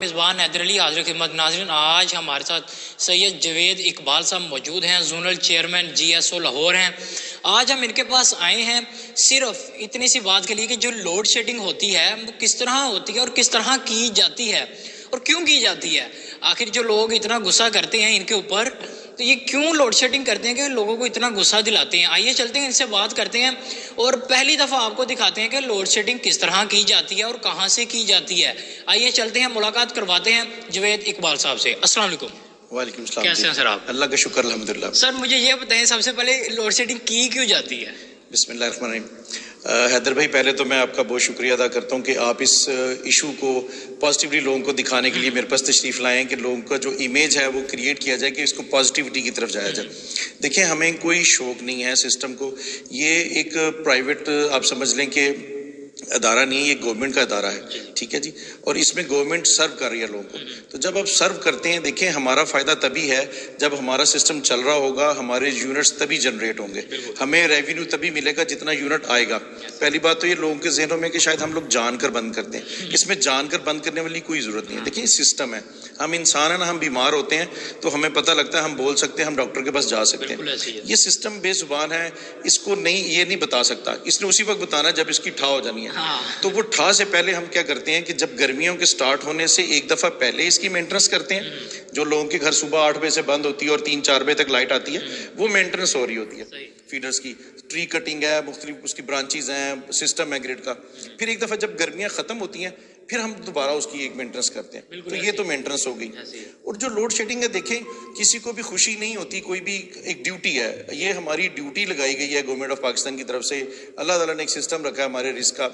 میزبان حیدر علی حاضر خدمت ناظرین، آج ہمارے ساتھ سید جوید اقبال صاحب موجود ہیں، زونل چیئرمین جی ایس او لاہور ہیں۔ آج ہم ان کے پاس آئے ہیں صرف اتنی سی بات کے لیے کہ جو لوڈ شیڈنگ ہوتی ہے وہ کس طرح ہوتی ہے اور کس طرح کی جاتی ہے اور کیوں کی جاتی ہے۔ آخر جو لوگ اتنا غصہ کرتے ہیں ان کے اوپر، تو یہ کیوں لوڈ شیڈنگ کرتے ہیں کہ لوگوں کو اتنا غصہ دلاتے ہیں۔ آئیے چلتے ہیں ان سے بات کرتے ہیں اور پہلی دفعہ آپ کو دکھاتے ہیں کہ لوڈ شیڈنگ کس طرح کی جاتی ہے اور کہاں سے کی جاتی ہے۔ آئیے چلتے ہیں، ملاقات کرواتے ہیں جوید اقبال صاحب سے۔ السلام علیکم۔ وعلیکم السلام۔ کیسے ہیں سر آپ؟ اللہ کا شکر الحمدللہ۔ سر مجھے یہ بتائیں سب سے پہلے لوڈ شیڈنگ کی کیوں جاتی ہے؟ بسم اللہ الرحمن الرحیم۔ حیدر بھائی، پہلے تو میں آپ کا بہت شکریہ ادا کرتا ہوں کہ آپ اس ایشو کو پازیٹیولی لوگوں کو دکھانے کے لیے میرے پاس تشریف لائے ہیں کہ لوگوں کا جو امیج ہے وہ کریٹ کیا جائے کہ اس کو پازیٹیوٹی کی طرف جایا جائے۔ دیکھیں، ہمیں کوئی شوق نہیں ہے سسٹم کو، یہ ایک پرائیویٹ آپ سمجھ لیں کہ ادارہ نہیں ہے، یہ گورنمنٹ کا ادارہ ہے، ٹھیک ہے جی، اور اس میں گورنمنٹ سرو کر رہی ہے لوگوں کو۔ تو جب آپ سرو کرتے ہیں، دیکھیں ہمارا فائدہ تبھی ہے جب ہمارا سسٹم چل رہا ہوگا، ہمارے یونٹس تبھی جنریٹ ہوں گے، ہمیں ریونیو تبھی ملے گا جتنا یونٹ آئے گا۔ پہلی بات تو یہ لوگوں کے ذہنوں میں کہ شاید ہم لوگ جان کر بند کرتے ہیں، اس میں جان کر بند کرنے والی کوئی ضرورت نہیں ہے۔ دیکھیں سسٹم ہے، ہم انسان ہیں نا، ہم بیمار ہوتے ہیں تو ہمیں پتہ لگتا ہے، ہم بول سکتے ہیں، ہم ڈاکٹر کے پاس جا سکتے ہیں۔ یہ سسٹم بے زبان ہے، اس کو نہیں، یہ نہیں بتا سکتا، اس نے اسی وقت بتانا ہے جب اس کی ٹھا ہو جانی ہے۔ تو وہ ٹھا سے پہلے ہم کیا کرتے ہیں کہ جب گرمیوں کے سٹارٹ ہونے سے ایک دفعہ پہلے اس کی مینٹننس کرتے ہیں، جو لوگوں کے گھر صبح 8 بجے سے بند ہوتی ہے اور 3-4 بجے تک لائٹ آتی ہے، وہ مینٹننس ہو رہی ہوتی ہے فیڈرز کی، ٹری کٹنگ ہے، مختلف اس کی برانچیز ہیں، سسٹم ہے گریڈ کا۔ پھر ایک دفعہ جب گرمیاں ختم ہوتی ہیں پھر ہم دوبارہ اس کی ایک مینٹننس کرتے ہیں، تو یہ تو مینٹننس ہو گئی۔ اور جو لوڈ شیڈنگ ہے، دیکھیں کسی کو بھی خوشی نہیں ہوتی، کوئی بھی ایک ڈیوٹی ہے، یہ ہماری ڈیوٹی لگائی گئی ہے گورنمنٹ آف پاکستان کی طرف سے۔ اللہ تعالیٰ نے ایک سسٹم رکھا ہے ہمارے رزق کا،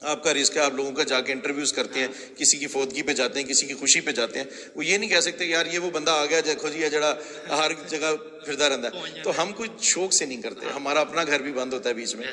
آپ کا رزق ہے، آپ لوگوں کا جا کے انٹرویوز کرتے ہیں، کسی کی فوتگی پہ جاتے ہیں، کسی کی خوشی پہ جاتے ہیں، وہ یہ نہیں کہہ سکتے یار یہ وہ بندہ آ گیا دیکھو جی، جڑا ہر جگہ پھرتا رہتا ہے۔ تو ہم کوئی شوق سے نہیں کرتے، ہمارا اپنا گھر بھی بند ہوتا ہے بیچ میں،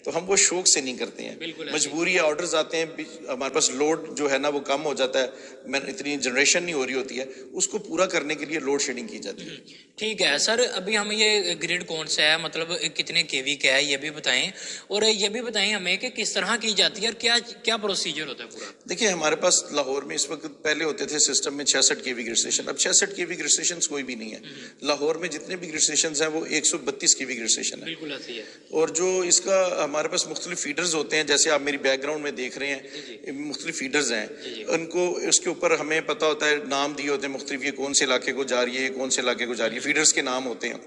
تو ہم وہ شوق سے نہیں کرتے ہیں، مجبوری ہے، آرڈرز آتے ہیں، ہمارے پاس لوڈ جو ہے نا وہ کم ہو جاتا ہے، اتنی جنریشن نہیں ہو رہی ہوتی ہے، اس کو پورا کرنے کے لیے لوڈ شیڈنگ کی جاتی ہے۔ ٹھیک ہے سر، ابھی ہمیں یہ گریڈ کون سا ہے، مطلب کتنے کے وی کا ہے، یہ بھی بتائیں، اور یہ بھی بتائیں ہمیں کہ کس طرح کی جاتی ہے اور کیا پروسیجر ہوتا ہے پورا۔ دیکھیں ہمارے پاس لاہور میں اس وقت پہلے ہوتے تھے سسٹم میں 66 کے وی گریڈ اسٹیشن، اب 66 کے وی گریڈ اسٹیشن کوئی بھی نہیں ہے لاہور میں، جتنے بھی گریڈ اسٹیشن ہیں وہ 132 کے وی گریڈ اسٹیشن ہے۔ بالکل ایسی ہے۔ اور جو اس کا ہمارے پاس مختلف فیڈرز ہوتے ہیں، جیسے آپ میری بیک گراؤنڈ میں دیکھ رہے ہیں، مختلف فیڈرز ہیں، ان کو اس کے اوپر ہمیں پتہ ہوتا ہے، نام دیے ہوتے ہیں مختلف، یہ کون سے علاقے کو جا رہی ہے، یہ کون سے علاقے کو جا رہی ہے، فیڈرز کے نام ہوتے ہیں،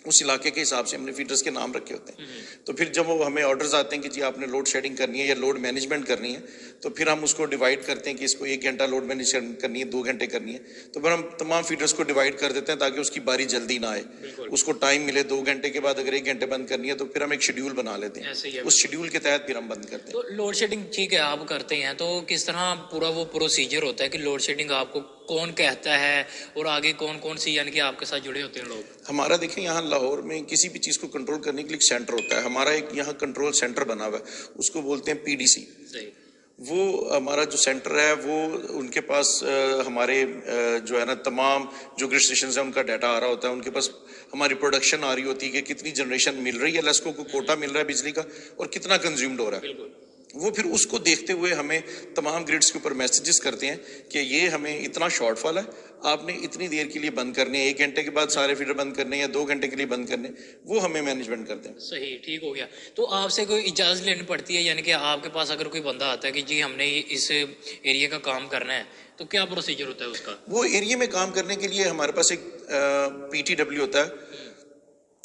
اس علاقے کے حساب سے ہم نے فیڈرز کے نام رکھے ہوتے ہیں۔ تو پھر جب وہ ہمیں آرڈرز آتے ہیں کہ جی آپ نے لوڈ شیڈنگ کرنی ہے یا لوڈ مینجمنٹ کرنی ہے، تو پھر ہم اس کو ڈیوائڈ کرتے ہیں کہ اس کو 1 گھنٹہ لوڈ مینجمنٹ کرنی ہے، 2 گھنٹے کرنی ہے، تو پھر ہم تمام فیڈرز کو ڈیوائڈ کر دیتے ہیں تاکہ اس کی باری جلدی نہ آئے، اس کو ٹائم ملے۔ 2 گھنٹے کے بعد اگر 1 گھنٹے بند کرنی ہے تو پھر ہم ایک شیڈیول بنا لیتے ہیں، اس شیڈیول کے تحت پھر ہم بند کرتے ہیں۔ تو لوڈ شیڈنگ ٹھیک ہے آپ کرتے ہیں، تو کس طرح پورا وہ پروسیجر ہوتا ہے کہ لوڈ شیڈنگ آپ کو کون کہتا ہے اور آگے کون کون سی یعنی کہ آپ کے ساتھ جڑے ہوتے ہیں لوگ؟ ہمارا دیکھیں یہاں لاہور میں کسی بھی چیز کو کنٹرول کرنے کے لیے ایک سینٹر ہوتا ہے، ہمارا ایک یہاں کنٹرول سینٹر بنا ہوا ہے، اس کو بولتے ہیں پی ڈی سی۔ وہ ہمارا جو سینٹر ہے وہ ان کے پاس ہمارے جو ہے نا تمام جو گریڈ اسٹیشنز ہیں ان کا ڈیٹا آ رہا ہوتا ہے، ان کے پاس ہماری پروڈکشن آ رہی ہوتی ہے کہ کتنی جنریشن مل رہی ہے، لیسکو کو کوٹا مل رہا ہے بجلی کا اور کتنا کنزیومڈ ہو رہا ہے۔ وہ پھر اس کو دیکھتے ہوئے ہمیں تمام گریڈز کے اوپر میسیجز کرتے ہیں کہ یہ ہمیں اتنا شارٹ فال ہے، آپ نے اتنی دیر کے لیے بند کرنے ہیں، 1 گھنٹے کے بعد سارے فیڈر بند کرنے یا 2 گھنٹے کے لیے بند کرنے، وہ ہمیں مینجمنٹ کرتے ہیں۔ صحیح، ٹھیک ہو گیا۔ تو آپ سے کوئی اجازت لینی پڑتی ہے، یعنی کہ آپ کے پاس اگر کوئی بندہ آتا ہے کہ جی ہم نے اس ایریا کا کام کرنا ہے، تو کیا پروسیجر ہوتا ہے اس کا؟ وہ ایریا میں کام کرنے کے لیے ہمارے پاس ایک پی ٹی ڈبلیو ہوتا ہے،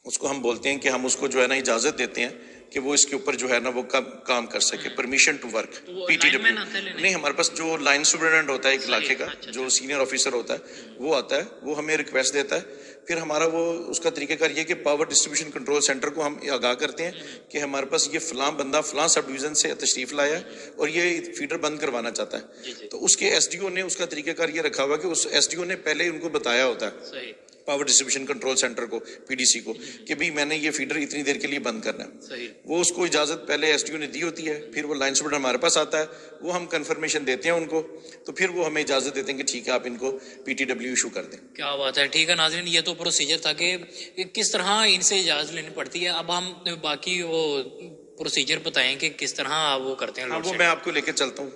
اس کو ہم بولتے ہیں کہ ہم اس کو جو ہے نا اجازت دیتے ہیں کہ وہ اس کے اوپر جو ہے نا وہ کام کر سکے، permission to work, P T W. نہیں، ہمارے پاس جو لائن سپرڈنٹ ہوتا ہے ایک علاقے کا، جو سینئر آفیسر ہوتا ہے وہ آتا ہے، وہ ہمیں ریکویسٹ دیتا ہے، پھر ہمارا وہ اس کا طریقہ کار یہ کہ پاور ڈسٹریبیوشن کنٹرول سینٹر کو ہم آگاہ کرتے ہیں کہ ہمارے پاس یہ فلاں بندہ فلاں سب ڈویژن سے تشریف لایا ہے اور یہ فیڈر بند کروانا چاہتا ہے، تو اس کے ایس ڈی او نے اس کا طریقہ کار یہ رکھا ہوا کہ اس ایس ڈی او نے پہلے ان کو بتایا ہوتا ہے پاور ڈسٹریبیوشن کنٹرول سینٹر کو، پی ڈی سی کو، کہ بھی میں نے یہ فیڈر اتنی دیر کے لیے بند کرنا ہے، وہ اس کو اجازت پہلے ایس ڈی او نے دی ہوتی ہے، پھر وہ لائن سپرڈنٹ ہمارے پاس آتا ہے، وہ ہم کنفرمیشن دیتے ہیں ان کو، تو پھر وہ ہمیں اجازت دیتے ہیں کہ ٹھیک ہے آپ ان کو پی ٹی ڈبلیو ایشو کر دیں۔ کیا بات ہے، ٹھیک ہے ناظرین، یہ تو پروسیجر تھا کہ کس طرح ان سے اجازت لینی پڑتی ہے۔ اب ہم باقی وہ پروسیجر بتائیں کہ کس طرح وہ کرتے ہیں۔ وہ میں آپ کو لے کے چلتا ہوں۔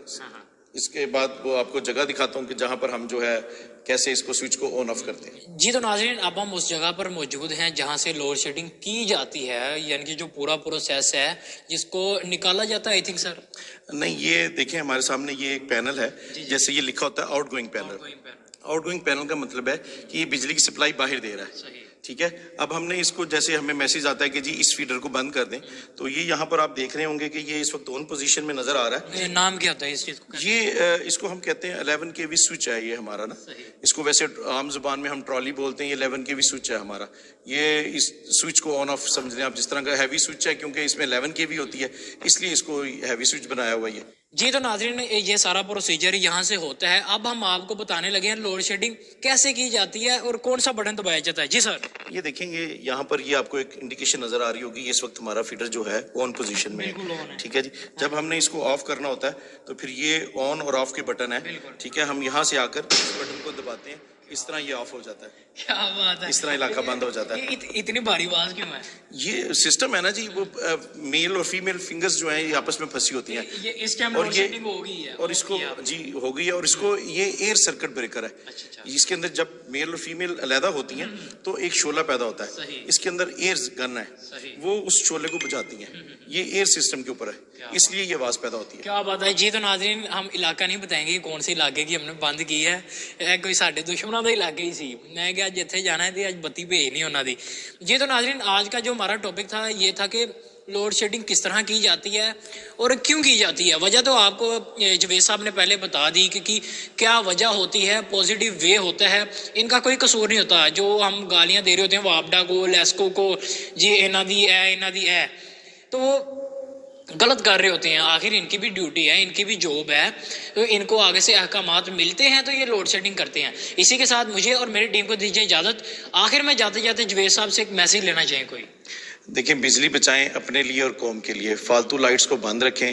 اس کے بعد وہ آپ کو جگہ دکھاتا ہوں کہ جہاں پر ہم جو ہے کیسے اس کو سوئچ کو آن آف کرتے ہیں. جی تو ناظرین اب ہم اس جگہ پر موجود ہیں جہاں سے لوڈ شیڈنگ کی جاتی ہے، یعنی کہ جو پورا پروسیس ہے جس کو نکالا جاتا ہے. آئی تھنک سر نہیں، یہ دیکھیں ہمارے سامنے یہ ایک پینل ہے، جیسے یہ لکھا ہوتا ہے out going panel. Out going panel کا مطلب ہے کہ یہ بجلی کی سپلائی باہر دے رہا ہے. ٹھیک ہے، اب ہم نے اس کو جیسے ہمیں میسج آتا ہے کہ جی اس فیڈر کو بند کر دیں، تو یہ یہاں پر آپ دیکھ رہے ہوں گے کہ یہ اس وقت آن پوزیشن میں نظر آ رہا ہے. نام کیا ہوتا ہے اس چیز کو؟ یہ اس کو ہم کہتے ہیں 11 kV سوئچ ہے یہ ہمارا نا. اس کو ویسے عام زبان میں ہم ٹرالی بولتے ہیں، یہ 11 kV سوئچ ہے ہمارا. یہ اس سوئچ کو آن آف سمجھ لیں آپ، جس طرح کا ہیوی سوئچ ہے کیونکہ اس میں 11 kV ہوتی ہے، اس لیے اس کو ہیوی سوئچ بنایا ہوا ہے. جی تو ناظرین یہ سارا پروسیجر یہاں سے ہوتا ہے. اب ہم آپ کو بتانے لگے ہیں لوڈ شیڈنگ کیسے کی جاتی ہے اور کون سا بٹن دبایا جاتا ہے. جی سر یہ دیکھیں گے یہاں پر یہ آپ کو ایک انڈیکیشن نظر آ رہی ہوگی، اس وقت ہمارا فیڈر جو ہے آن پوزیشن میں ہے. ٹھیک ہے جی، جب ہم نے اس کو آف کرنا ہوتا ہے تو پھر یہ آن اور آف کے بٹن ہے. ٹھیک ہے، ہم یہاں سے آ کر اس بٹن کو دباتے ہیں، اس طرح یہ آف ہو جاتا ہے. کیا بات ہے، اس طرح علاقہ بند ہو جاتا ہے. اتنی بھاری آواز کیوں ہے؟ یہ سسٹم ہے نا جی، وہ میل اور فیمیل فنگرز جو ہیں یہ آپس میں پھنسی ہوتی ہیں، یہ اس ٹائم اور لوڈ یہ شیڈنگ ہو گئی ہے اور اس کو جی ہو گئی ہے، اور اس کو یہ ایئر سرکٹ بریکر ہے. اس کے اندر جب میل اور فیمیل علیحدہ ہوتی ہیں تو ایک شعلہ پیدا ہوتا ہے، اس کے اندر ایئر گن ہے، وہ اس شعلے کو بجھاتی ہیں. یہ ایئر سسٹم کے اوپر ہے، اس لیے یہ آواز پیدا ہوتی ہے. کیا بات ہے. جی تو ناظرین ہم علاقہ نہیں بتائیں گے کون سے علاقے کی ہم نے بند کی ہے، کوئی ساڈے دشمنوں کا علاقہ ہی سی. میں کہ اج جتھے جانا ہے تے اج بتی بھیج نہیں انہاں دی. جی تو ناظرین آج کا جو ہمارا ٹاپک تھا یہ تھا کہ لوڈ شیڈنگ کس طرح کی جاتی ہے اور کیوں کی جاتی ہے. وجہ تو آپ کو جوید صاحب نے پہلے بتا دی کہ کیا وجہ ہوتی ہے. پازیٹیو وے ہوتا ہے، ان کا کوئی قصور نہیں ہوتا. جو ہم گالیاں دے رہے ہوتے ہیں وابڈا کو، لیسکو کو، جی انہاں دی ہے تو وہ غلط کر رہے ہوتے ہیں. آخر ان کی بھی ڈیوٹی ہے، ان کی بھی جاب ہے، تو ان کو آگے سے احکامات ملتے ہیں تو یہ لوڈ شیڈنگ کرتے ہیں. اسی کے ساتھ مجھے اور میری ٹیم کو دیجیے اجازت. آخر میں جاتے جاتے جوید صاحب سے ایک میسج لینا چاہیں کوئی. دیکھیں بجلی بچائیں اپنے لیے اور قوم کے لیے. فالتو لائٹس کو بند رکھیں.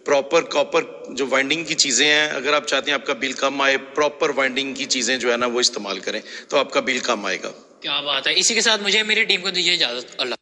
پراپر کاپر جو وائنڈنگ کی چیزیں ہیں، اگر آپ چاہتے ہیں آپ کا بل کم آئے، پراپر وائنڈنگ کی چیزیں جو ہے نا وہ استعمال کریں تو آپ کا بل کم آئے گا. کیا بات ہے. اسی کے ساتھ مجھے میری ٹیم کو دیجیے اجازت. اللہ